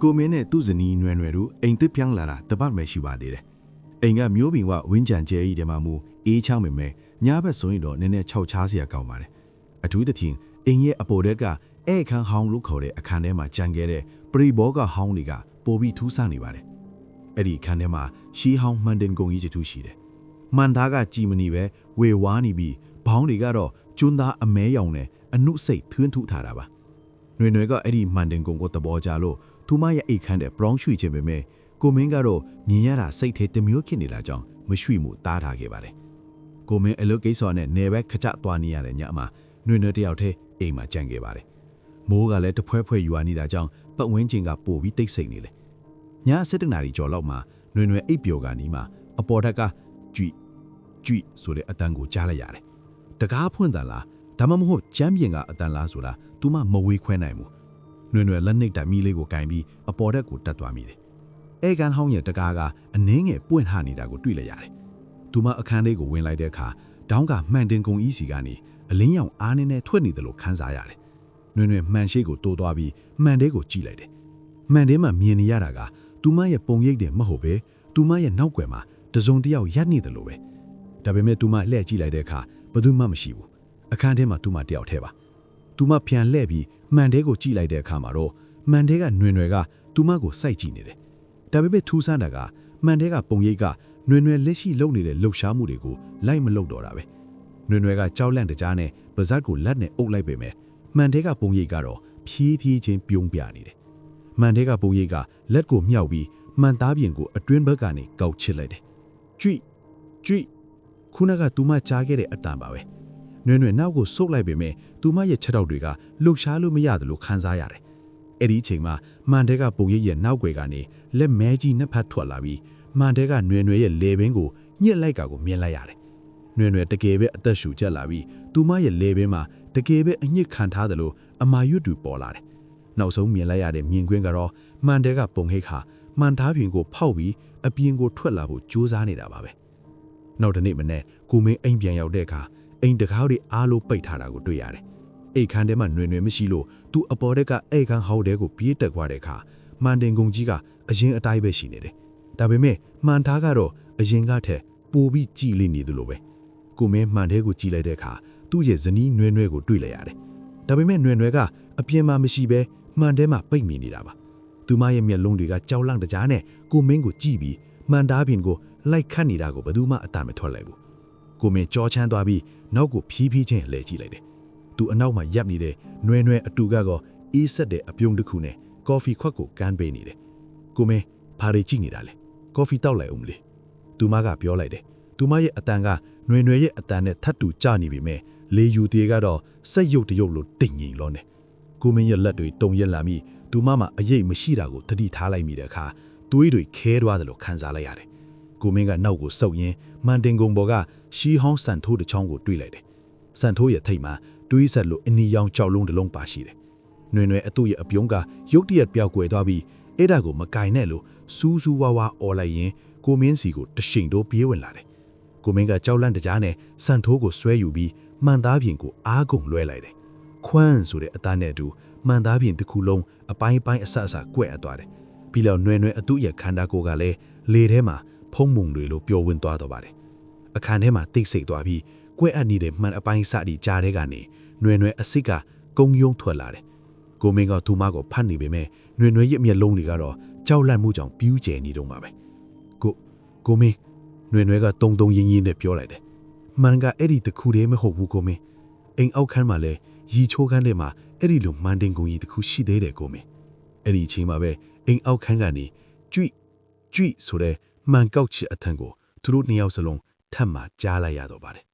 ကိုမင်းနဲ့သူ့ဇနီးနွယ်နွယ်တို့အိမ်သစ်ပြောင်းလာတာတပတ်ပဲရှိပါသေးတယ်။အိမ်ကမျိုးပင်ဝဝင်းကြံကျဲကြီးတဲမှာမူအေးချောင်းပေမဲ့ညဘက်ဆိုရင်တော့နည်းနည်းခြောက်ချားစရာကောင်းပါတယ်။အထူးသဖြင့်အိမ်ရဲ့အပေါ်တက်ကဧခန်းဟောင်းလို့ခေါ်တဲ့အခန်းထဲမှာကြံခဲ့တဲ့ပရိဘောကဟောင်းတွေကပိုပြီးထူးဆန်းနေပါတယ်။အဲ့ဒီအခန်းထဲမှာရှီဟောင်းမှန်တင်ကုန်ကြီးကျထူးရှိတယ်။မှန်သားကကြည်မနီပဲဝေဝါးနေပြီးဘောင်းတွေကတော့ကျွန်းသားအမဲရောင်နဲ့အနုစိတ်ထွန်းထူထားတာပါ။နွေနွယ်ကအဲ့ဒီမှန်တင်ကုန်ကိုသဘောကျလို့သူမရဲ့အိတ်ခမ်းတဲ့ဘရောင်းရွှေခြင်းပဲမဲ့ကိုမင်းကတော့မြင်ရတာစိတ်ထဲတမျိုးဖြစ်နေတာကြောင့်မရွှေ့မှုတားထားခဲ့ပါတယ်။ကိုမင်းအလုပ်ကိစ္စနဲ့နေဘက်ခကြသွားနေရတဲ့ညမှာနွေနွယ်တယောက်တည်းအိမ်မှာကြံခဲ့ပါတယ်။မိုးကလည်းတဖွဲဖွဲယူရနေတာကြောင့်ပတ်ဝန်းကျင်ကပိုပြီးတိတ်ဆိတ်နေလေ။ည7 နာရီကျော်လောက်မှာနွေနွယ်အိပ်ပျော်ကနီးမှာအပေါ်ထက်ကကြွိဆိုတဲ့အတန်ကိုကြားလိုက်ရတယ်။တကားဖွင့်တန်လားဒါမှမဟုတ်ကျမ်းပြင်ကအတန်လားဆိုတာသူမမဝေးခွဲနိုင်ဘူး။နွေနွယ်လက်နှိပ်တိုင်မီလေးကိုကင်ပြီးအပေါ်တက်ကိုတက်သွားမိတယ်။အဲကန်ဟောင်းရဲ့တကားကအနှင်းငယ်ပွင့်ဟနေတာကိုတွေ့လိုက်ရတယ်။သူမအခန်းလေးကိုဝင်လိုက်တဲ့အခါဒေါင်းကမှန်တင်ကုန်ဤစီကနေအလင်းရောင်အားနည်းနဲ့ထွက်နေတယ်လို့ခန်းစားရတယ်။နွေနွယ်မှန်ရှိကိုတိုးသွားပြီးမှန်တဲကိုကြည့်လိုက်တယ်။မှန်တဲမှာမြင်နေရတာကသူမရဲ့ပုံရိပ်တယ်မဟုတ်ပဲသူမရဲ့နောက်ွယ်မှာတစုံတစ်ယောက်ရပ်နေတယ်လို့ပဲ။ဒါပေမဲ့သူမလှည့်ကြည့်လိုက်တဲ့အခါဘယ်သူမှမရှိဘူး။အခန်းထဲမှာသူမတယောက်ထဲပါ။သူမပြန်လှည့်ပြီးမှန်တဲကိုကြည့်လိုက်တဲ့အခါမှာတော့မှန်တဲကနွေနွယ်ကသူမကိုစိုက်ကြည့်နေတယ်။ဒါပေမဲ့ထူးဆန်းတာကမှန်တဲကပုံရိပ်ကနွေနွယ်လက်ရှိလုပ်နေတဲ့လှုပ်ရှားမှုတွေကိုလိုက်မလုပ်တော့တာပဲ။နွေနွယ်ကကြောက်လန့်တကြားနဲ့ပါဇက်ကိုလက်နဲ့အုပ်လိုက်ပေမဲ့မှန်တဲကပုံရိပ်ကတော့ဖြည်းဖြည်းချင်းပြုံးပြနေတယ်။မှန်တဲကပုံရိပ်ကလက်ကိုမြှောက်ပြီးမှန်သားပြင်ကိုအတွင်းဘက်ကနေကောက်ချစ်လိုက်တယ်။ကြွိခုနကသူမကြားခဲ့တဲ့အတန်ပါပဲ။နွေနွယ်နောက်ကိုဆုတ်လိုက်ပေမဲ့သူမရဲ့ချက်ထောက်တွေကလှုပ်ရှားလို့မရတယ်လို့ခန်းစားရတယ်။အဲ့ဒီအချိန်မှာမှန်တဲကပုံရိပ်ရဲ့နောက်ွယ်ကနေလက်မဲကြီးနှစ်ဖက်ထွက်လာပြီးမှန်တဲကနွေနွယ်ရဲ့လေပင်ကိုညှစ်လိုက်ကကိုမြင်လိုက်ရတယ်။နွေနွယ်တကယ်ပဲအသက်ရှူကျက်လာပြီးသူမရဲ့လေပင်မှာတကယ်ပဲအညစ်ခံထားတယ်လို့အမာရွတ်တူပေါ်လာတယ်။နောက်ဆုံးမြင်လိုက်ရတဲ့မြင်ကွင်းကတော့မှန်တဲကပုံရိပ်ဟာမှန်သားပြင်ကိုဖောက်ပြီးအပြင်ကိုထွက်လာဖို့ကြိုးစားနေတာပါပဲ။နောက်တစ်နေ့မနေ့ကိုမင်းအိမ်ပြန်ရောက်တဲ့အခါအိမ်တကားတွေအားလုံးပိတ်ထားတာကိုတွေ့ရတယ်။အိတ်ခန်းထဲမှာနွေနွယ်မရှိလို့သူအပေါ်တက်ကအိတ်ခန်းဟောက်တဲကိုပြေးတက်သွားတဲ့အခါမှန်တင်ကုန်ကြီးကအရင်အတိုင်းပဲရှိနေတယ်။ဒါပေမဲ့မှန်သားကတော့အရင်ကထက်ပိုပြီးကြည်လိနေသလိုပဲ။ကိုမင်းမှန်တဲကိုကြည်လိုက်တဲ့အခါသူ့ရဲ့ဇနီးနွယ်နွယ်ကိုတွေ့လိုက်ရတယ်။ဒါပေမဲ့နွယ်နွယ်ကအပြင်မှာမရှိဘဲမှန်တဲမှာပိတ်မိနေတာပါ။သူမရဲ့မျက်လုံးတွေကကြောက်လန့်တကြားနဲ့ကိုမင်းကိုကြည့်ပြီးမှန်သားပြင်ကိုလိုက်ခတ်နေတာကိုဘယ်သူမှအတန်မထွက်လိုက်ဘူး။ကိုမင်းကြောချမ်းသွားပြီးနောက်ကိုဖြည်းဖြည်းချင်းလှည့်ကြည့်လိုက်တယ်။သူအနောက်မှာရပ်နေတဲ့နွယ်နွယ်အတူကတော့အေးဆက်တဲ့အပြုံးတစ်ခုနဲ့ကော်ဖီခွက်ကိုကမ်းပေးနေတယ်။ကိုမင်းဘာတွေကြည့်နေတာလဲ။ကော်ဖီတောက်လိုက်အောင်မလေး။သူမကပြောလိုက်တယ်။သူမရဲ့အတန်ကနွယ်နွယ်ရဲ့အတန်နဲ့ထပ်တူကျနေပြီမဲ့လေယူသေးကတော့စက်ရုပ်တရုပ်လိုတိတ်ငိမ်လောနေ။ကိုမင်းရဲ့လက်တွေတုံရက်လာပြီးသူမမှာအရေးမရှိတာကိုသတိထားလိုက်မိတဲ့အခါသွေးတွေခဲသွားတယ်လို့ခံစားလိုက်ရတယ်။ကိုမင်းကနောက်ကိုဆုပ်ရင်းမှန်တင်ကုန်ပေါ်ကရှီဟောင်းစံထိုးတစ်ချောင်းကိုတွေးလိုက်တယ်။စံထိုးရဲ့ထိတ်မှာတွေးဆက်လို့အနီရောင်ကြောက်လုံးတစ်လုံးပါရှိတယ်။နွေနွယ်အတူရဲ့အပြုံးကရုတ်တရက်ပျောက်ကွယ်သွားပြီးအဲ့ဒါကိုမကင်နဲ့လို့စူးစူးဝါးဝါအော်လိုက်ရင်ကိုမင်းစီကိုတရှိန်တိုးပြေးဝင်လာတယ်။ကိုမင်းကကြောက်လန့်တကြားနဲ့စံထိုးကိုဆွဲယူပြီးမှန်သားပြင်ကိုအားကုန်လွှဲလိုက်တယ်။ခွန်းဆိုတဲ့အသားနဲ့အတူမှန်သားပြင်တစ်ခုလုံးအပိုင်းပိုင်းအဆအဆကွဲ့အပ်သွားတယ်။ပြီးတော့နွေနွယ်အတူရဲ့ခန္ဓာကိုယ်ကလည်းလေထဲမှာဖုံးမုံတွေလိုပျော်ဝင်သွားတော့ပါတယ်။အခန်းထဲမှာတိတ်ဆိတ်သွားပြီးကွဲ့အပ်နေတဲ့မှန်အပိုင်းစတီကြားထဲကနေနွေနွယ်အစ်စ်ကကုန်းယုံထွက်လာတယ်။ကိုမင်းကသူမကိုဖတ်နေပေမဲ့နွေနွယ်ရဲ့မျက်လုံးတွေကတော့ကြောက်လန့်မှုကြောင့်ပြူးကျယ်နေတော့မှာပဲ။ကိုမင်းနွေနွယ်ကတုံရင်းရင်းနဲ့ပြောလိုက်တယ်။မှန်ကအဲ့ဒီတခုတည်းမဟုတ်ဘူးကိုမင်း။အိမ်အောက်ခန်းမှာလည်းရီချိုးခန်းထဲမှာအဲ့ဒီလိုမှန်တင်ကုန်ကြီးတခုရှိသေးတယ်ကိုမင်း။အဲ့ဒီအချိန်မှာပဲအိမ်အောက်ခန်းကနေကြွိဆိုတဲ့မှန်ကောက်ချစ်အထံကိုသူတို့နှစ်ယောက်စလုံးထပ်မှကြားလိုက်ရတော့ပါတယ်